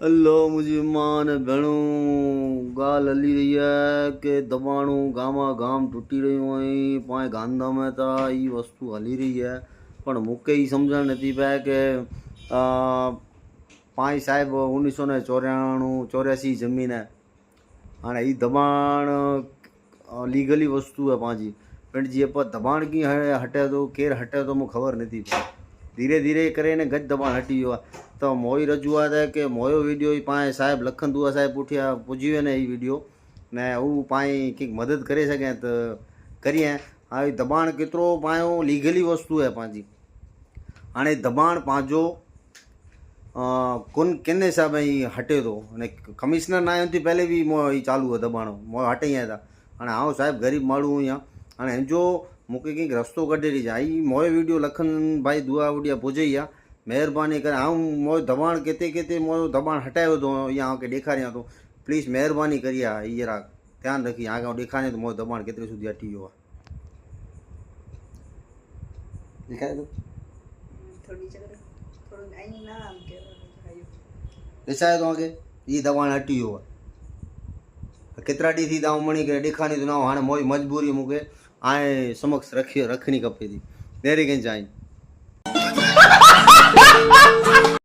अल्लाह मुझे मां ने भेणो ॻाल्हि हली रही है कि दबाणू गामा गाम तूटी रहियूं आहिनि पाण गांधा में त ई वस्तु हली रही है पण मूंखे ई सम्झण नथी पए कि पाण साहिब 1994 ज़मीन है हाणे ही दबाण लीगली वस्तु है पंहिंजी पिण जी पर दबाण कीअं हटे थो केरु हटे थो मूंखे ख़बर नथी पए धीरे धीरे करे ने गज दबाण हटी वियो आहे त मोई रजूआत है कि मोयो वीडियो ही पाए साहिब लखन दुआ साहिब पुठिया पुजी वञे ही वीडियो ने हू पाए की मदद करे सघे त करिए हाणे दबाण केतिरो पायो लीगली वस्तु है पंहिंजी हाणे दबाण पंहिंजो किन हिसाब ही हटे थो अने कमिश्नर न आयो थी पहले भी मो ही चालू है दबाण मो हटे ई था हाणे आउं साहिब गरीब माण्हू आहियां हाणे हिनजो मूंखे कंहिंखे रस्तो कढे ॾिजां ही मोयो वीडियो लखन भाई दुआ वुडिया पुॼे ई आहे महिरबानी करे आउं मोयो दबाण किथे किथे मोयो दबाण हटायो थो या आउं खे ॾेखारियां थो प्लीज़ महिरबानी करिए हीअ जरा ध्यानु रखी आगे आउं ॾेखारियां थो मोयो दबाण केतिरे સુધી हटी वियो आहे ॾेखारे थो ॾेखारे तव्हांखे हीअ दबाण हटी वियो आहे केतिरा ॾींहं थी था मणी करे ॾेखारी थो न हाणे मोई मजबूरी मूंखे आए समक्ष रखणी खपे थी नेरी कंहिं चाहिं